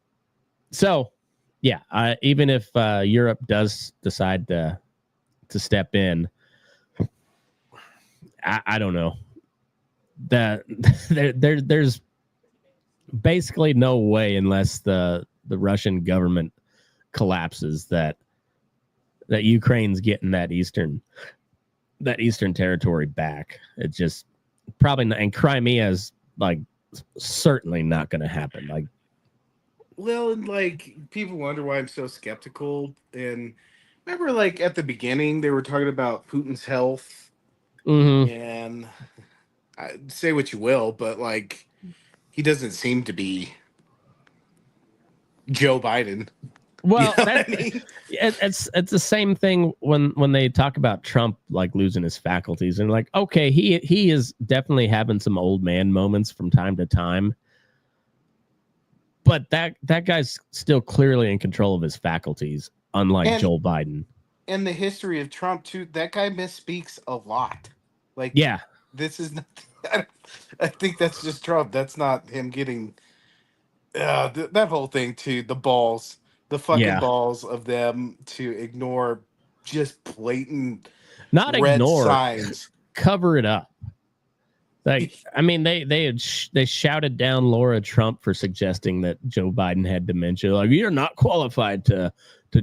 so yeah, even if Europe does decide to step in, I don't know. That there's basically no way, unless the Russian government collapses, that Ukraine's getting that eastern territory back. It's just probably not, and Crimea's like certainly not going to happen. Like, well, and like people wonder why I'm so skeptical. And remember, like at the beginning, they were talking about Putin's health, and say what you will, but like he doesn't seem to be Joe Biden. Well, you know I mean? It's the same thing when they talk about Trump like losing his faculties, and like, okay, he is definitely having some old man moments from time to time, but that guy's still clearly in control of his faculties, unlike Joe Biden. And the history of Trump too, that guy misspeaks a lot. Like, yeah, this is not, I think that's just Trump. That's not him getting that whole thing too. The balls, the fucking balls of them to ignore just blatant not red ignore signs. Cover it up. Like, I mean, they shouted down Laura Trump for suggesting that Joe Biden had dementia. Like, you're not qualified to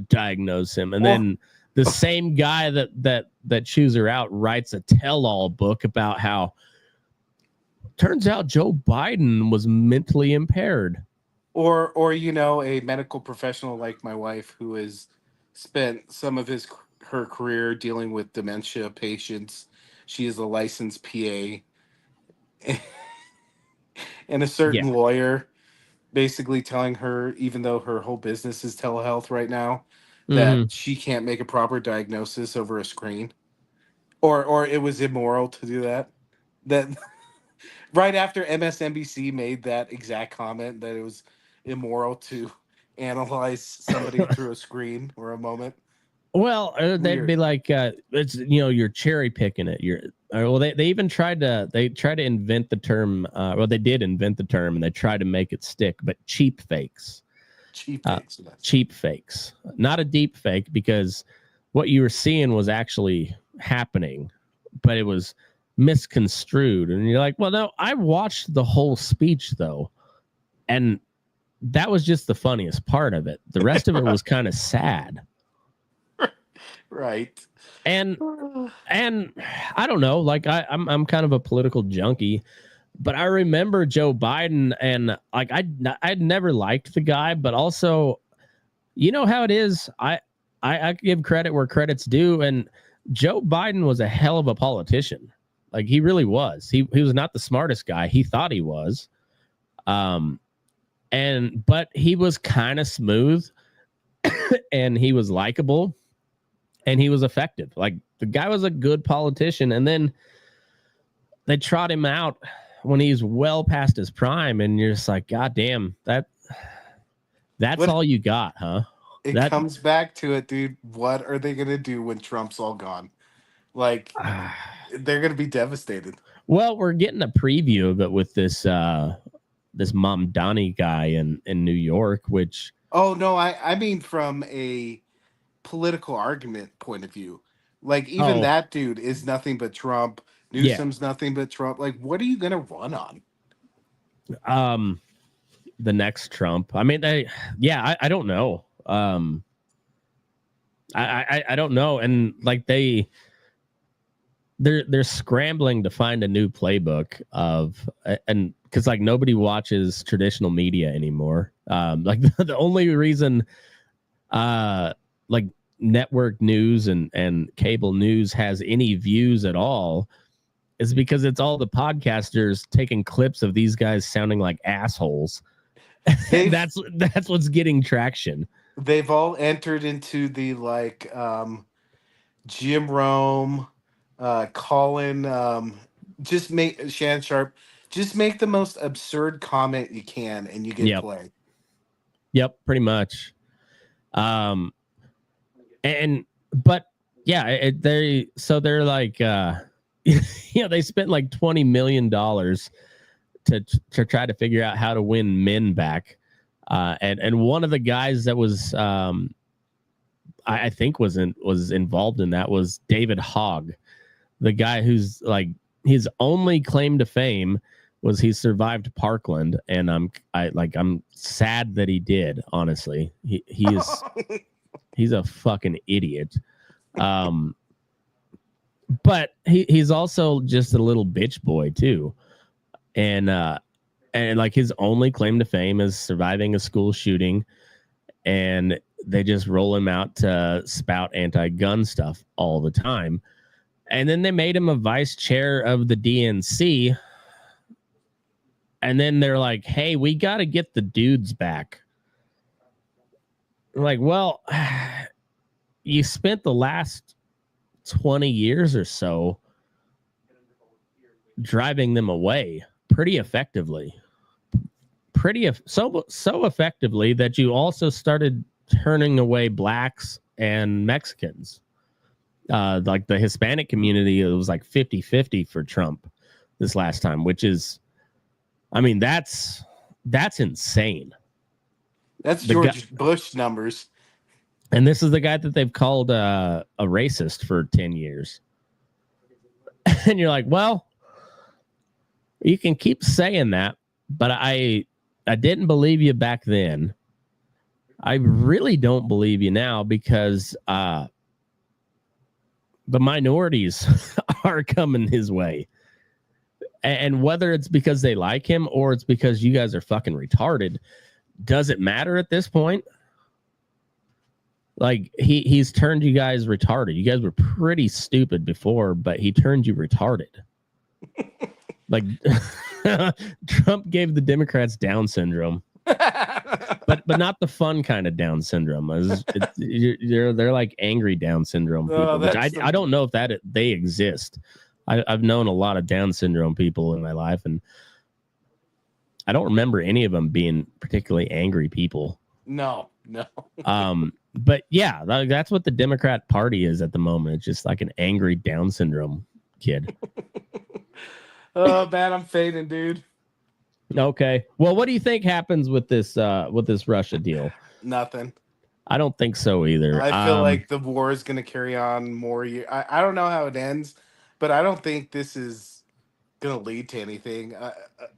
diagnose him. And then the same guy that chews her out writes a tell-all book about how turns out Joe Biden was mentally impaired. Or a medical professional like my wife who has spent some of her career dealing with dementia patients. She is a licensed PA. And a certain lawyer basically telling her, even though her whole business is telehealth right now, that she can't make a proper diagnosis over a screen, or it was immoral to do that. That right after MSNBC made that exact comment that it was immoral to analyze somebody through a screen or a moment. Well, they'd be like, it's you're cherry picking it. They even tried to invent the term. They did invent the term, and they tried to make it stick. But cheap fakes, cheap fakes, not a deep fake, because what you were seeing was actually happening, but it was misconstrued. And you're like, well, no, I watched the whole speech though, and that was just the funniest part of it. The rest of it was kind of sad. Right. And I don't know, like I'm kind of a political junkie, but I remember Joe Biden, and like I'd never liked the guy, but also, you know how it is. I give credit where credit's due, and Joe Biden was a hell of a politician. Like, he really was. He was not the smartest guy. He thought he was. But he was kind of smooth and he was likable. And he was effective. Like, the guy was a good politician. And then they trot him out when he's well past his prime. And you're just like, God damn, that's all you got, huh? It comes back to it, dude. What are they going to do when Trump's all gone? Like, they're going to be devastated. Well, we're getting a preview of it with this Mamdani guy in New York, which... Oh, no, I mean from a political argument point of view. Like, even that dude is nothing but Trump. Newsom's nothing but Trump. Like, what are you going to run on? The next Trump. I mean, I don't know. I don't know. And like they're scrambling to find a new playbook and because like nobody watches traditional media anymore. Like the only reason like network news and cable news has any views at all is because it's all the podcasters taking clips of these guys sounding like assholes. That's what's getting traction. They've all entered into the like Jim Rome, Colin, just make Shannon Sharp, just make the most absurd comment you can and you get play. Yep, pretty much. They're like they spent like $20 million to try to figure out how to win men back. And one of the guys that was I think was involved in that was David Hogg, the guy who's like his only claim to fame was he survived Parkland, and I'm sad that he did. Honestly, he's a fucking idiot. But he's also just a little bitch boy too, and like his only claim to fame is surviving a school shooting, and they just roll him out to spout anti-gun stuff all the time. And then they made him a vice chair of the DNC. And then they're like, hey, we got to get the dudes back. Like, well, you spent the last 20 years or so driving them away pretty effectively. So effectively that you also started turning away blacks and Mexicans. Like the Hispanic community, it was like 50-50 for Trump this last time, which is, I mean, that's insane. That's George Bush numbers. And this is the guy that they've called a racist for 10 years. And you're like, well, You can keep saying that, but I didn't believe you back then. I really don't believe you now because the minorities are coming his way. And whether it's because they like him or it's because you guys are fucking retarded, does it matter at this point? Like he's turned you guys retarded. You guys were pretty stupid before, but he turned you retarded. Like Trump gave the Democrats Down syndrome, but not the fun kind of Down syndrome. They're like angry Down syndrome people, which I don't know if they exist. I've known a lot of Down syndrome people in my life, and I don't remember any of them being particularly angry people. No. But yeah, that's what the Democrat Party is at the moment. It's just like an angry Down syndrome kid. Oh man, I'm fading, dude. Okay. Well, what do you think happens with this Russia deal? Nothing. I don't think so either. I feel like the war is going to carry on more years. I don't know how it ends, but I don't think this is going to lead to anything.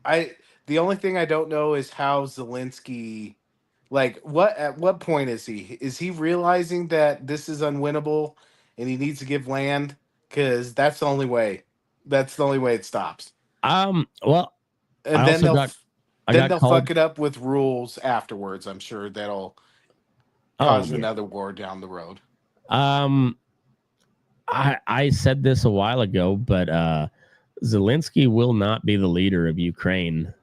The only thing I don't know is how Zelensky, like, at what point is he? Is he realizing that this is unwinnable and he needs to give land? Because that's the only way. That's the only way it stops. Well, and then they'll fuck it up with rules afterwards. I'm sure that'll cause another war down the road. I said this a while ago, but Zelensky will not be the leader of Ukraine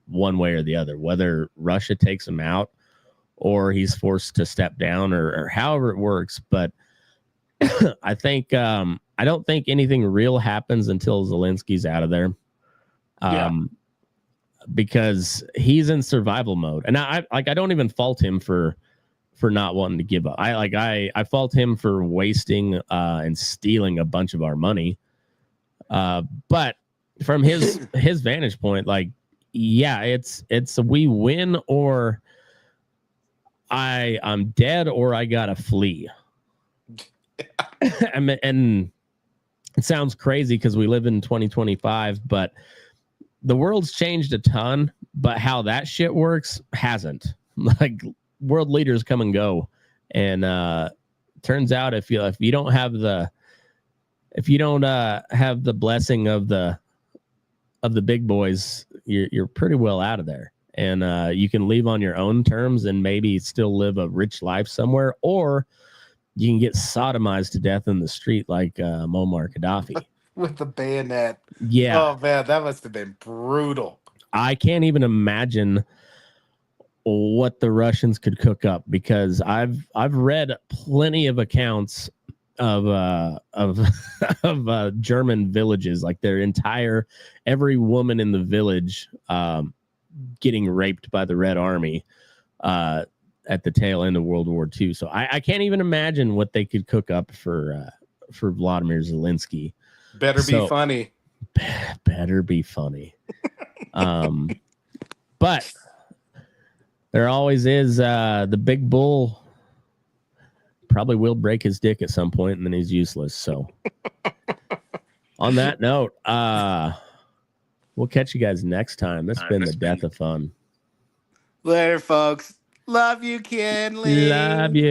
one way or the other, whether Russia takes him out or he's forced to step down or however it works. But I think I don't think anything real happens until Zelensky's out of there. Because he's in survival mode. And I don't even fault him for not wanting to give up. I fault him for wasting and stealing a bunch of our money. But from his vantage point, like, yeah, it's we win or I'm dead or I gotta flee. And it sounds crazy because we live in 2025, but the world's changed a ton, but how that shit works hasn't. Like, world leaders come and go, and turns out if you don't have the blessing of the big boys, you're pretty well out of there, and you can leave on your own terms and maybe still live a rich life somewhere, or you can get sodomized to death in the street like Muammar Gaddafi. With the bayonet. Yeah. Oh man, that must have been brutal. I can't even imagine what the Russians could cook up, because I've read plenty of accounts of German villages, like every woman in the village getting raped by the Red Army at the tail end of World War II. So I can't even imagine what they could cook up for Vladimir Zelensky. Better be funny. Better be funny. But there always is the big bull probably will break his dick at some point and then he's useless. So on that note, we'll catch you guys next time. That's been the death of fun. Later, folks. Love you, Kenley. Love you.